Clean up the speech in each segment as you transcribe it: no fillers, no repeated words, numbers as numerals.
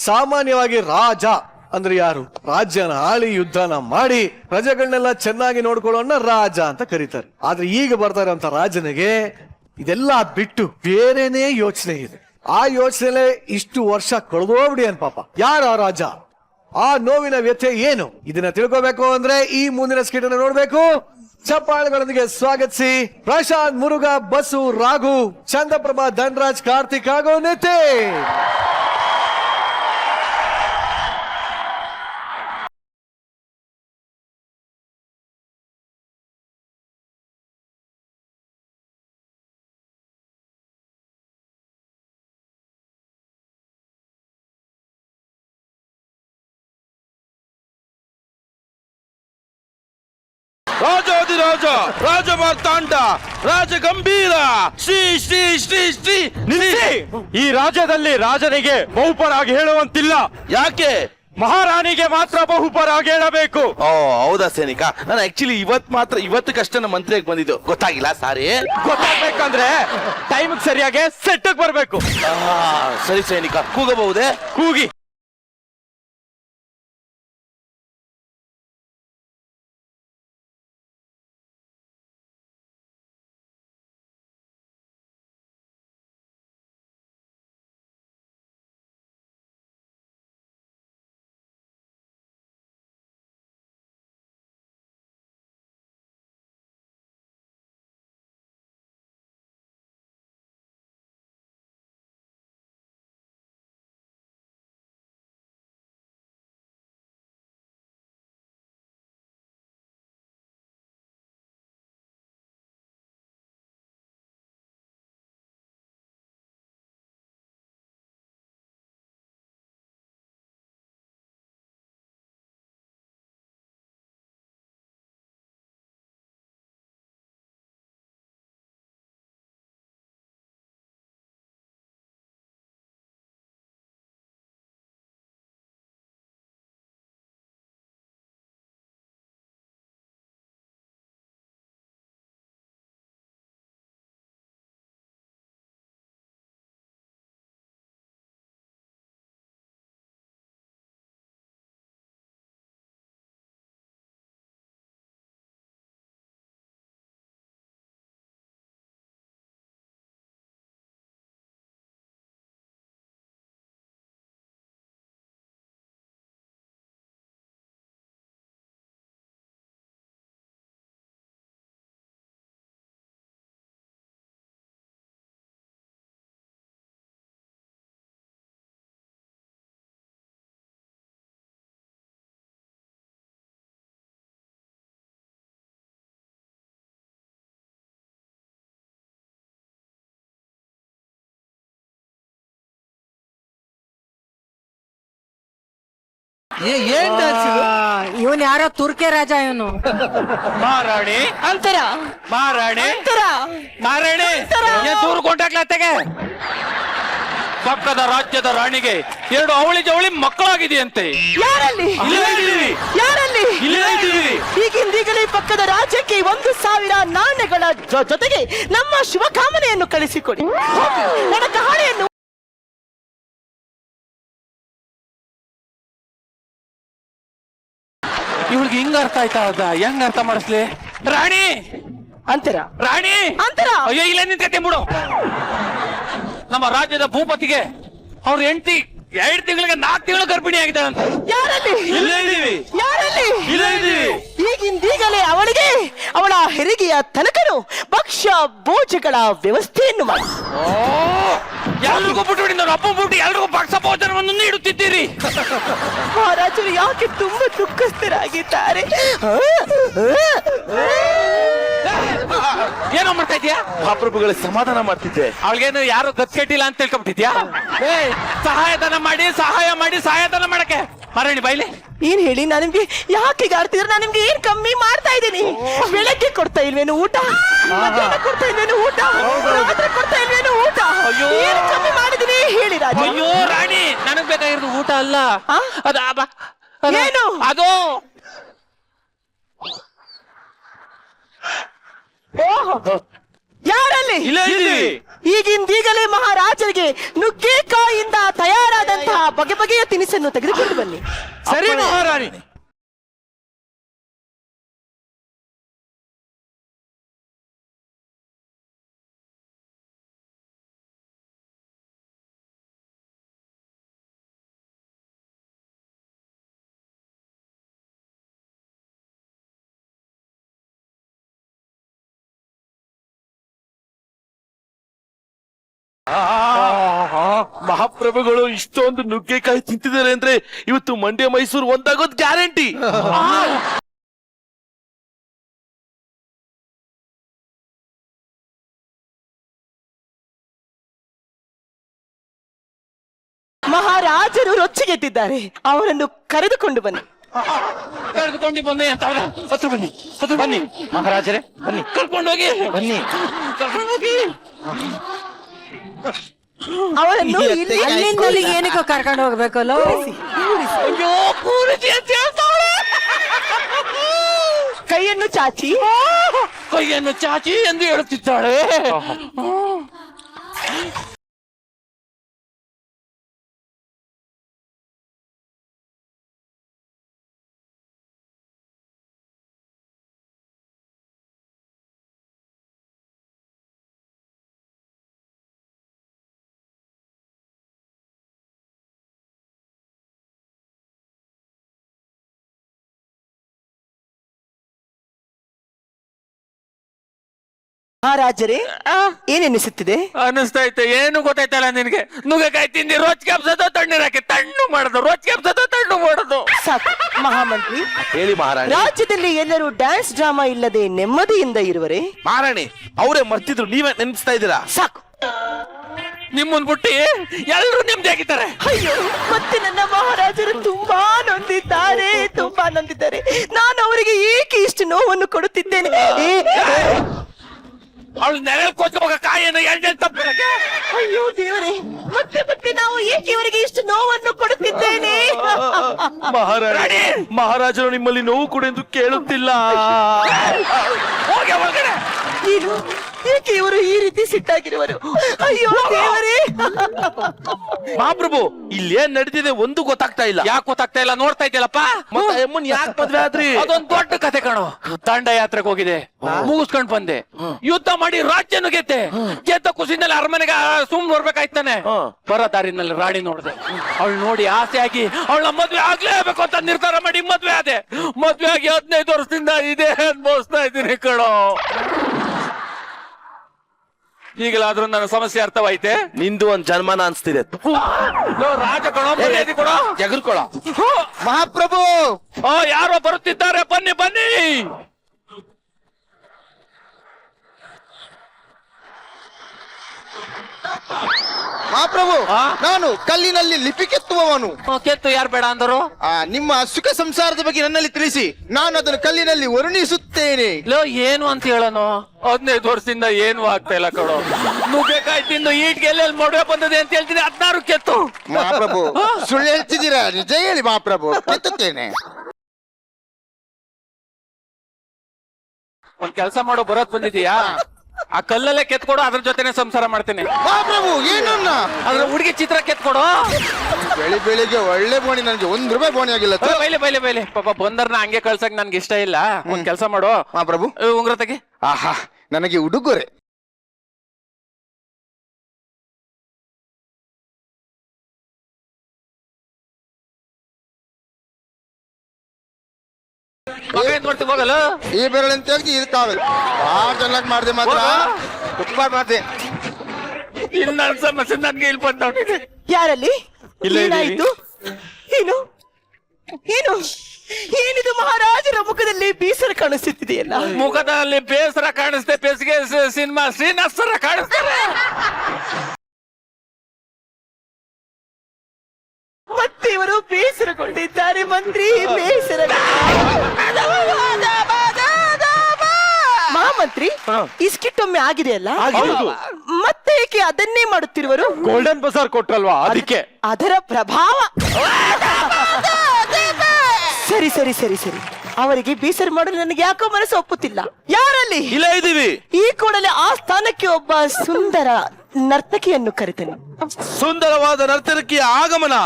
ಸಾಮಾನ್ಯವಾಗಿ ರಾಜ ಅಂದ್ರೆ ಯಾರು? ರಾಜ್ಯನ ಆಳಿ ಯುದ್ಧನ ಮಾಡಿ ಪ್ರಜೆಗಳನ್ನೆಲ್ಲ ಚೆನ್ನಾಗಿ ನೋಡ್ಕೊಳ್ಳೋಣ ರಾಜ ಅಂತ ಕರೀತಾರೆ. ಆದ್ರೆ ಈಗ ಬರ್ತಾ ಇರೋಂತ ರಾಜನಿಗೆ ಇದೆಲ್ಲ ಬಿಟ್ಟು ಬೇರೆನೇ ಯೋಚನೆ ಇದೆ. ಆ ಯೋಚನೆ ಇಷ್ಟು ವರ್ಷ ಕಳೆದೋಗ್ಬಿಡಿ ಅನ್ ಪಾಪ. ಯಾರ ರಾಜ? ಆ ನೋವಿನ ವ್ಯಥೆ ಏನು? ಇದನ್ನ ತಿಳ್ಕೋಬೇಕು ಅಂದ್ರೆ ಈ ಮುಂದಿನ ಸ್ಕಿಟ್ ಅನ್ನು ನೋಡ್ಬೇಕು. ಚಪ್ಪಾಳೆಗಳೊಂದಿಗೆ ಸ್ವಾಗತಿಸಿ ಪ್ರಶಾಂತ್, ಮುರುಘಾ, ಬಸು, ರಾಘು, ಚಂದ್ರಪ್ರಭಾ, ಧನರಾಜ್, ಕಾರ್ತಿಕ್ ಹಾಗೂ ನಿತಿನ್. ರಾಜಾದಿರಾಜ, ರಾಜ ಮಾರ್ತಾಂಡ, ರಾಜ ಗಂಭೀರ, ಶ್ರೀ ಶ್ರೀ ಶ್ರೀ ಶ್ರೀ ನಿಲ್ಲಿಸಿ. ಈ ರಾಜ್ಯದಲ್ಲಿ ರಾಜನಿಗೆ ಬಹುಪರಾಗಿ ಹೇಳುವಂತಿಲ್ಲ. ಯಾಕೆ? ಮಹಾರಾಣಿಗೆ ಮಾತ್ರ ಬಹುಪರಾಗಿ ಹೇಳಬೇಕು. ಓ ಹೌದಾ ಸೈನಿಕ? ನಾನು ಆಕ್ಚುಲಿ ಇವತ್ತಕ್ಕಷ್ಟೇ ನಮ್ಮ ಮಂತ್ರಿಗೆ ಬಂದಿದ್ದು, ಗೊತ್ತಾಗಿಲ್ಲ ಸಾರಿ. ಗೊತ್ತಾಗ್ಬೇಕಂದ್ರೆ ಟೈಮಿಗೆ ಸರಿಯಾಗಿ ಸೆಟ್ ಬರ್ಬೇಕು. ಸರಿ ಸೈನಿಕ, ಕೂಗಬಹುದೇ? ಕೂಗಿ. ಇವನ್ ಯಾರೋ ತುರ್ಕೆ ರಾಜ ಇವನು. ಮಹಾರಾಣಿ ಅಂತರ ಮಹಾರಾಣಿ ಅಂತರ ಮಹಾರಾಣಿ ದೂರ ಕೊಂಡಾಗ್ಲತ್ತೆಗೆ. ಪಕ್ಕದ ರಾಜ್ಯದ ರಾಣಿಗೆ 2 ಅವಳಿ ಜವಳಿ ಮಕ್ಕಳಾಗಿದೆಯಂತೆ. ಯಾರಲ್ಲಿ ಯಾರಲ್ಲಿ ಈಗಿಂದೀಗಲೇ ಪಕ್ಕದ ರಾಜ್ಯಕ್ಕೆ 1,000 ನಾಣ್ಯಗಳ ಜೊತೆಗೆ ನಮ್ಮ ಶುಭಕಾಮನೆಯನ್ನು ಕಳಿಸಿಕೊಡಿ. ನನ್ನ ಕಹಾಳಿಯನ್ನು ಇವಳಿಗೆ ಹಿಂಗ ಅರ್ಥ ಆಯ್ತಾ? ಹೆಂಗ ಅರ್ಥ ಮಾಡಿಸ್ಲಿ? ರಾಣಿ ಅಂತರ ರಾಣಿ ಅಂತರ ಅಯ್ಯೋ ಇಲ್ಲ ನಿಂತ್ಕತಿ ಬಿಡು. ನಮ್ಮ ರಾಜ್ಯದ ಭೂಪತಿಗೆ ಅವ್ರ ಹೆಂಡತಿ 2 ತಿಂಗಳಿಗೆ 4 ತಿಂಗಳು ಗರ್ಭಿಣಿ ಆಗಿದ್ದಾಳಂತ. ಯಾರಲ್ಲಿ ಯಾರಲ್ಲಿ ಇದೀವಿ. ಈಗಿಂದೀಗಲೇ ಅವಳಿಗೆ ಅವಳ ಹೆರಿಗೆಯ ತನಕನು ಭಕ್ಷ್ಯ ಭೋಜಗಳ ವ್ಯವಸ್ಥೆಯನ್ನು ಮಾಡಿ. ಎಲ್ರಿಗೂ ಬಿಟ್ಟು ನನ್ನ ಅಪ್ಪ ಬಿಟ್ಟು ಎಲ್ರಿಗೂ ಪಕ್ಷ ಭೋಜನವನ್ನು ನೀಡುತ್ತಿದ್ದೀರಿ. ಮಹಾರಾಜರು ಯಾಕೆ ತುಂಬಾ ದುಃಖಸ್ಥರಾಗಿದ್ದಾರೆ? ಏನೋ ಮಾಡ್ತಾ ಇದೀಯಾ? ಮಹಾಪ್ರಭುಗಳ ಸಮಾಧಾನ ಮಾಡ್ತಿದ್ದೆ. ಅವಳಿಗೇನು ಯಾರು ಗತ್ಕೆಟ್ಟಿಲ್ಲ ಅಂತ ತಿಳ್ಕೊಂಡ್ಬಿಟ್ಟಿದ್ಯಾ? ಸಹಾಯಧನ ಮಾಡಿ ಸಹಾಯಧನ ಮಾಡಕ್ಕೆ ಮರಣಿ ಬೈಲಿ. ಏನ್ ಹೇಳಿ? ನಾನು ನಿಮ್ಗೆ ಯಾಕೆ ಆಡ್ತಿದ್ರೆ? ನಾನು ನಿಮ್ಗೆ ಏನ್ ಕಮ್ಮಿ ಮಾಡ್ತಾ ಇದ್ದೀನಿ? ಬೆಳಗ್ಗೆ ಕೊಡ್ತಾ ಇಲ್ವೇನು ಊಟ? ಮಧ್ಯಾಹ್ನ ಕೊಡ್ತಾ ಇಲ್ವೇನು ಊಟ? ರಾತ್ರಿ ಕೊಡ್ತಾ ಇಲ್ವೇನು ಊಟ? ಏನ್ ಕಮ್ಮಿ ಮಾಡಿದೀನಿ ಹೇಳಿ ರಾಜ? ಅಯ್ಯೋ ರಾಣಿ, ನನಗ್ ಬೇಕಾಗಿರೋದು ಊಟ ಅಲ್ಲ. ಏನು ಅದು? ಯಾರಲ್ಲಿ? ಈಗಿಂದೀಗಲೇ ಮಹಾರಾಜರಿಗೆ ನುಗ್ಗೆಕಾಯಿಯಿಂದ ತಯಾರಾದಂತಹ ಬಗೆ ಬಗೆಯ ತಿನಿಸನ್ನು ತೆಗೆದುಕೊಂಡು ಬನ್ನಿ. ಸರಿ ಮಹಾರಾಣಿ. ಮಹಾಪ್ರಭುಗಳು ಇಷ್ಟೊಂದು ನುಗ್ಗೆಕಾಯಿ ತಿಂತಿದ್ದಾರೆ ಅಂದ್ರೆ ಇವತ್ತು ಮಂಡ್ಯ ಮೈಸೂರು ಒಂದಾಗೋದ್ ಗ್ಯಾರಂಟಿ. ಮಹಾರಾಜರು ರೊಚ್ಚಿಗೆದ್ದಿದ್ದಾರೆ, ಅವರನ್ನು ಕರೆದುಕೊಂಡು ಬನ್ನಿ. ಕರ್ಕೊಂಡು ಬನ್ನಿ ಅಂತ ಹತ್ರ ಬನ್ನಿ, ಹತ್ರ ಬನ್ನಿ ಮಹಾರಾಜರೇ, ಬನ್ನಿ ಕರ್ಕೊಂಡು ಹೋಗಿ, ಬನ್ನಿ ಕರ್ಕೊಂಡು ಹೋಗಿ. ಅವರನ್ನು ಅಲ್ಲಿಂದ ಏನಕ್ಕೋ ಕರ್ಕೊಂಡು ಹೋಗ್ಬೇಕಲ್ಲ. ಅಯ್ಯೋ ಪೂರೈಸಿ ಅಂತ ಹೇಳ್ತಾಳೆ. ಕೈಯನ್ನು ಚಾಚಿ, ಕೈಯನ್ನು ಚಾಚಿ ಎಂದು ಹೇಳುತ್ತಿದ್ದಾಳೆ. ಮಹಾರಾಜರೇ ಏನೆನಿಸುತ್ತಿದೆ? ಅನಿಸ್ತೈತೆ, ಏನು ಗೊತ್ತಾಯ್ತಲ್ಲ ನಿನ್ಗೆ? ನುಗ್ಗೆಕಾಯಿ ತಿಂದಿ ರೋಚಿಗೆ ಹಬ್ಸೋದು, ತಣ್ಣೀರಾಕಿ ತಣ್ಣು ಮಾಡೋದು, ರೋಚಿಗೆ ಹಬ್ಸೋದು ತಣ್ಣು ಮಾಡೋದು. ಸಾಕು ಮಹಾಮಂತ್ರಿ. ಹೇಳಿ ಮಹಾರಾಣಿ. ರಾಜ್ಯದಲ್ಲಿ ಎಲ್ಲರೂ ಡ್ಯಾನ್ಸ್ ಡ್ರಾಮಾ ಇಲ್ಲದೆ ನೆಮ್ಮದಿಯಿಂದ ಇರುವರೆ? ಮಹಾರಾಣಿ ಅವರೇ ಮರ್ತಿದ್ರು, ನೀವೇ ನೆನಪಿಸ್ತಾ ಇದ್ದೀರಾ? ಸಾಕು. ನಿಮ್ಮನ್ ಬಿಟ್ಟು ಎಲ್ಲರೂ ನೆಮ್ಮದಿ ಆಗಿದ್ದಾರೆ. ಅಯ್ಯೋ, ಮತ್ತೆ ನನ್ನ ಮಹಾರಾಜರು ತುಂಬಾ ನೊಂದಿದ್ದಾರೆ, ತುಂಬಾ ನೊಂದಿದ್ದಾರೆ. ನಾನು ಅವರಿಗೆ ಏಕೆ ಇಷ್ಟು ನೋವನ್ನು ಕೊಡುತ್ತಿದ್ದೇನೆ? ಅವಳು ನೆರಳು ಕೋಚೋಗ ಕಾಯಿಯನ್ನು ಎಣ್ಣೆ ತಪ್ಪಿರಕ್ಕೆ. ಅಯ್ಯೋ ದೇವರೇ, ಮತ್ತೆ ಮತ್ತೆ ನಾವು ಏಕೆ ಇವರಿಗೆ ಇಷ್ಟು ನೋವನ್ನು ಕೊಡುತ್ತಿದ್ದೇನೆ? ಮಹಾರಾಣಿ, ಮಹಾರಾಜರು ನಿಮ್ಮಲ್ಲಿ ನೋವು ಕೊಡು ಎಂದು ಕೇಳುತ್ತಿಲ್ಲ. ಹೋಗಿ ಒಳಗಡೆ. ಏನು, ಏಕೆ ಇವರು ಈ ರೀತಿ ಸಿಟ್ಟಾಗಿರುವರು? ಅಯ್ಯೋ ದೇವರೇ. ಮಹಾಪ್ರಭು ಇಲ್ಲೇನ್ ನಡೀತಿದೆ ಒಂದು ಗೊತ್ತಾಗ್ತಾ ಇಲ್ಲ. ಯಾಕೆ ಗೊತ್ತಾಗ್ತಾ ಇಲ್ಲ? ನೋಡ್ತಾ ಇದ್ಯಲ್ಲಪ್ಪ. ಮತ್ತೆ ಅಮ್ಮನ್ ಯಾಕೆ ಮದ್ವೆ ಆದ್ರಿ? ಅದೊಂದು ದೊಡ್ಡ ಕತೆ ಕಣೋ. ದಂಡ ಯಾತ್ರೆಗೆ ಹೋಗಿದೆ, ಮುಗಿಸ್ಕೊಂಡ್ ಬಂದೆ. ಯುದ್ಧ ಮಾಡಿ ರಾಜ್ಯನು ಗೆದ್ದೆ. ಗೆದ್ದ ಖುಷಿನಲ್ಲಿ ಅರಮನೆಗೆ ಸುಮ್ ನೋಡ್ಬೇಕಾಯ್ತಾನೆ. ಬರೋ ದಾರಿನಲ್ಲಿ ರಾಣಿ ನೋಡ್ದೆ. ಅವಳು ನೋಡಿ ಆಸೆ ಆಗಿ ಅವಳ ಮದ್ವೆ ಆಗ್ಲೇಬೇಕು ಅಂತ ನಿರ್ಧಾರ ಮಾಡಿ ಮದ್ವೆ ಆದೆ. ಮದ್ವೆ ಆಗಿ 15 ವರ್ಷದಿಂದ ಇದೇ ಅನ್ಭವಿಸ್ತಾ ಇದ್ದೀನಿ ಕಣೋ. ಈಗಲಾದ್ರೂ ನನ್ನ ಸಮಸ್ಯೆ ಅರ್ಥವಾಯ್ತೆ? ನಿಂದು ಒಂದ್ ಜನ್ಮನ ಅನ್ಸ್ತಿದೆ. ರಾಜ ಕಣೋ, ಮರ್ಯಾದೆ ಕೊಡೋ, ಜಗರ್ಕೊಳ. ಮಹಾಪ್ರಭು ಯಾರೋ ಬರುತ್ತಿದ್ದಾರೆ, ಬನ್ನಿ ಬನ್ನಿ. ಮಹಾಪ್ರಭು, ನಾನು ಕಲ್ಲಿನಲ್ಲಿ ಲಿಪಿ ಕೆತ್ತುವವನು. ಕೆತ್ತು ಯಾರು ಬೇಡ ಅಂದರು? ನಿಮ್ಮ ಸುಖ ಸಂಸಾರದ ಬಗ್ಗೆ ನನ್ನಲ್ಲಿ ತಿಳಿಸಿ, ನಾನು ಅದನ್ನು ಕಲ್ಲಿನಲ್ಲಿ ವರ್ಣಿಸುತ್ತೇನೆ. ಲೋ, ಏನು ಅಂತ ಹೇಳೋನು? 15 ವರ್ಷದಿಂದ ಏನು ಆಗ್ತಾ ಇಲ್ಲ ಕಣೋ. ನುಗ್ಗೆಕಾಯಿ ತಿಂದು ಈಟ್ಗೆ ಎಲ್ಲೆಲ್ಲಿ ಮದುವೆ ಬಂದದೆ ಅಂತ ಹೇಳ್ತೀನಿ. 16 ಕೆತ್ತು. ಮಹಾಪ್ರಭು ಸುಳ್ಳು ಹೇಳ್ತಿದ್ದೀರಾ? ನಿಜ ಹೇಳಿ ಮಹಾಪ್ರಭು, ಕೆತ್ತುತ್ತೇನೆ. ಒಂದ್ ಕೆಲಸ ಮಾಡೋ, ಬರೋದ್ ಬಂದಿದೀಯಾ? ಆ ಕಲ್ಲಲ್ಲೇ ಕೆತ್ಕೊಡು, ಅದ್ರ ಜೊತೆನೆ ಸಂಸಾರ ಮಾಡ್ತೇನೆ. ಮಹಾಪ್ರಭು ಏನನ್ನ? ಅದ್ರ ಹುಡುಗಿ ಚಿತ್ರ ಕೆತ್ಕೊಡು. ಬೆಳಿಗ್ಗೆ ಒಳ್ಳೆ ಬೋಣಿ, ನನಗೆ 1 ರೂಪಾಯಿ ಬೋಣಿ ಆಗಿಲ್ಲ. ಬೈಲೆ ಪಾಪ ಬಂದರ್ನ ಹಂಗೆ ಕಳ್ಸಕ್ ನನ್ಗೆ ಇಷ್ಟ ಇಲ್ಲ. ಒಂದ್ ಕೆಲಸ ಮಾಡು ಮಹಾಪ್ರಭು. ಉಂಗ್ರ ತೆಗಿ. ಆಹಾ, ನನಗೆ ಉಡುಗೊರೆ. ಮಗ ಏನ್ ಮಾಡ್ತೀವಿ? ಹೋಗಲ್ಲ. ಈ ಬೆರಳಂತ ಹೇಳಿ ಇದಕ್ಕಾಗಲ್ಲ. ಬಹಳ ಚೆನ್ನಾಗಿ ಮಾಡಿದೆ, ಮಾತ್ರ ತುಂಬಾ ಮಾಡಿದೆ. ಇನ್ನು ನನ್ನ ಸಮಸ್ಯೆ ನನ್ಗೆ ಇಲ್ಲಿ ಬಂದವನಿದೆ. ಯಾರಲ್ಲಿ? ಇಲ್ಲ, ಏನಾಯ್ತು? ಏನು ಏನು ಏನಿದು? ಮಹಾರಾಜರ ಮುಖದಲ್ಲಿ ಬೇಸರ ಕಾಣಿಸುತ್ತಿದೆಯಲ್ಲ. ಮುಖದಲ್ಲಿ ಬೇಸರ ಕಾಣಿಸ್ತೆ, ಬೇಸಿಗೆ ಸಿನಿಮಾ ಶ್ರೀನಿವಾಸರ ಕಾಣಿಸ್ತಾರೆ. ಮತ್ತೆ ಇವರು ಬೇಸರಗೊಂಡಿದ್ದಾರೆ ಮಂತ್ರಿ, ಬೇಸರ. ಮಹಾಮಂತ್ರಿ, ಈ ಸ್ಕಿಟ್ ಒಮ್ಮೆ ಆಗಿದೆಯಲ್ಲ, ಮತ್ತೆ ಏಕೆ ಅದನ್ನೇ ಮಾಡುತ್ತಿರುವರು? ಗೋಲ್ಡನ್ ಬಜಾರ್ ಕೊಟ್ರಲ್ವಾ, ಅದಕ್ಕೆ. ಅದರ ಪ್ರಭಾವ. ಸರಿ ಸರಿ ಸರಿ ಸರಿ, ಅವರಿಗೆ ಬೇಸರ ಮಾಡಲು ನನಗೆ ಯಾಕೋ ಮನಸ್ಸು ಒಪ್ಪುತ್ತಿಲ್ಲ. ಯಾರಲ್ಲಿ? ಇಲ್ಲ ಇದೀವಿ. ಈ ಕೂಡಲೇ ಆ ಸ್ಥಾನಕ್ಕೆ ಒಬ್ಬ ಸುಂದರ ನರ್ತಕಿಯನ್ನು ಕರೆತೇನೆ. ಸುಂದರವಾದ ನರ್ತಕಿಯ ಆಗಮನ.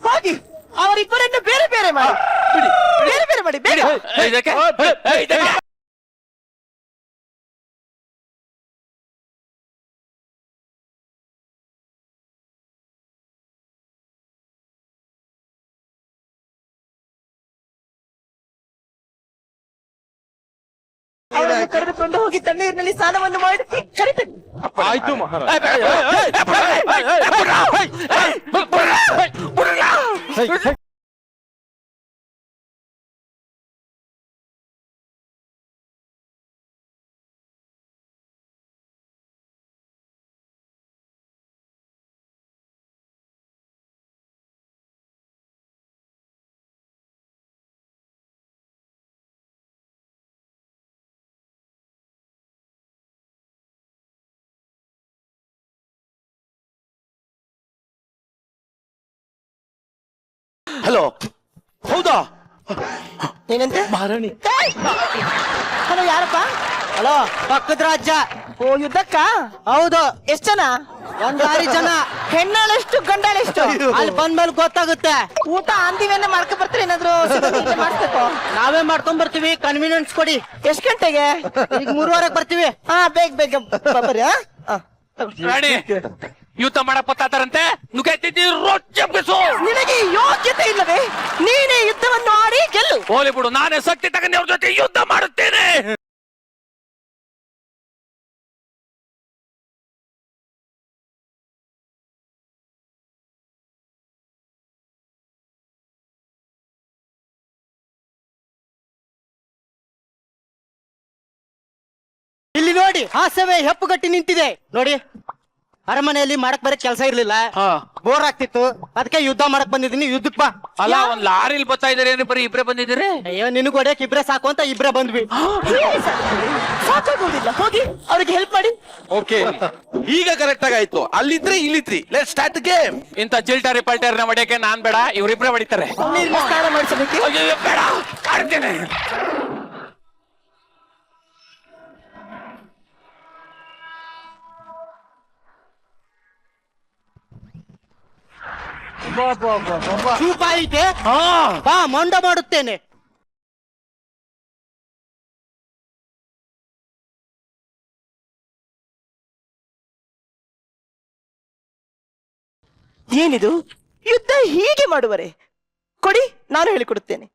ಹೋಗಿ ಅವರಿಬ್ಬರನ್ನು ಬೇರೆ ಬೇರೆ ಮಾಡಿ ಬೇರೆ ಬೇರೆ ಮಾಡಿ ಬೇಗ ಇದಕ್ಕೆ ಇದಕ್ಕೆ ಅವರನ್ನು ಕರೆದುಕೊಂಡು ಹೋಗಿ ತಣ್ಣೀರಿನಲ್ಲಿ ಸ್ನಾನವನ್ನು ಮಾಡಿ ಕರಿತೇನೆ. ಆಯ್ತು ಹಲೋ ಹೌದಾ ಏನಂತೆ ಮಹಾರಾಣಿ ಹಲೋ ಯಾರಪ್ಪ? ಹಲೋ ಪಕ್ಕದ ರಾಜ್ಯ. ಓ ಯುದ್ಧಕ್ಕ? ಹೌದು. ಎಷ್ಟ್ ಜನ? ಒಂದ್ 6 ಜನ. ಹೆಣ್ಣಾಳೆಷ್ಟು ಗಂಡಾಳೆಷ್ಟು? ಅಲ್ಲಿ ಬಂದ್ಮೇಲೆ ಗೊತ್ತಾಗುತ್ತೆ. ಊಟ ಅಂದಿವೇನ ಮಾಡ್ಕೊ ಬರ್ತೀರಿ ಏನಾದ್ರು ಸಿದ್ಧತೆ ಮಾಡಿಸ್ಬೇಕು? ನಾವೇ ಮಾಡ್ಕೊಂಡ್ ಬರ್ತೀವಿ, ಕನ್ವೀನಿಯನ್ಸ್ ಕೊಡಿ. ಎಷ್ಟ್ ಗಂಟೆಗೆ? ಈಗ 3:15 ಬರ್ತೀವಿ. ಹಾ ಬೇಗ ಬೇಗ ಬರ್ರಿ. ರಾಣಿ ಯುದ್ಧ ಮಾಡಕ್ ಬತ್ತಾತಾರಂತೆ ನುಗ್ಗೆತ್ತಿದ್ದಿ ರೊಚ್ಚಬ್ಬಿಸು. ನಿನಗೆ ಯೋಗ್ಯತೆ ಇಲ್ಲವೇ? ನೀನೇ ಯುದ್ಧವನ್ನು ಆಡಿ ಗೆಲ್ಲು. ಹೋಲಿ ಬಿಡು, ನಾನೇ ಶಕ್ತಿ ತಗೊಂಡು ಅವ್ರ ಜೊತೆ ಯುದ್ಧ ಮಾಡುತ್ತೇನೆ. ಇಲ್ಲಿ ನೋಡಿ, ಹಾಸವೇ ಹೆಪ್ಪುಗಟ್ಟಿ ನಿಂತಿದೆ ನೋಡಿ. ಅರಮನೆಯಲ್ಲಿ ಮಾಡಕ್ ಬರಕ್ ಕೆಲಸ ಇರ್ಲಿಲ್ಲ, ಬೋರ್ ಆಗ್ತಿತ್ತು, ಅದಕ್ಕೆ ಯುದ್ಧ ಮಾಡಕ್ ಬಂದಿದ್ದೀನಿ. ಯುದ್ಧಕ್ ಬಾ. ಅಲ್ಲ, ಒಂದ್ ಲಾರಿಲ್ ಬರ್ತಾ ಇದಾರೆ, ಏನು ಬರೀ ಇಬ್ರೇ ಬಂದಿದ್ದೀರಿ? ಅಯ್ಯೋ, ನಿನಗ್ ಹೊಡ್ಯಕ್ ಇಬ್ರೇ ಸಾಕು ಅಂತ ಇಬ್ರೇ ಬಂದ್ವಿ. ಸಾಕಾಗೋದಿಲ್ಲ, ಹೋಗಿ ಅವ್ರಿಗೆ ಹೆಲ್ಪ್ ಮಾಡಿ. ಓಕೆ ಈಗ ಕರೆಕ್ಟ್ ಆಗಾಯ್ತು. ಅಲ್ಲಿದ್ರೆ ಇಲ್ಲಿತ್ರಿ. Let start game. ಇಂತ ಜಿಲ್ಟಾರಿ ಪಲ್ಟರ್ನ ಹೊಡೆಯಕ್ಕೆ ನಾನ್ ಬೇಡ, ಇವ್ರಿಬ್ರೇ ಹೊಡಿತಾರೆ. ನೀರಿನ ಸ್ನಾನ ಮಾಡಿಸಬೇಕು. ಅಯ್ಯೋ, ಬೇಡ ಆಡ್ತೇನೆ. ಚೂಪ ಐತೆ, ಬಾ ಮೊಂಡ ಮಾಡುತ್ತೇನೆ. ಏನಿದು ಯುದ್ಧ ಹೀಗೆ ಮಾಡುವರೆ? ಕೊಡಿ, ನಾನು ಹೇಳಿಕೊಡುತ್ತೇನೆ.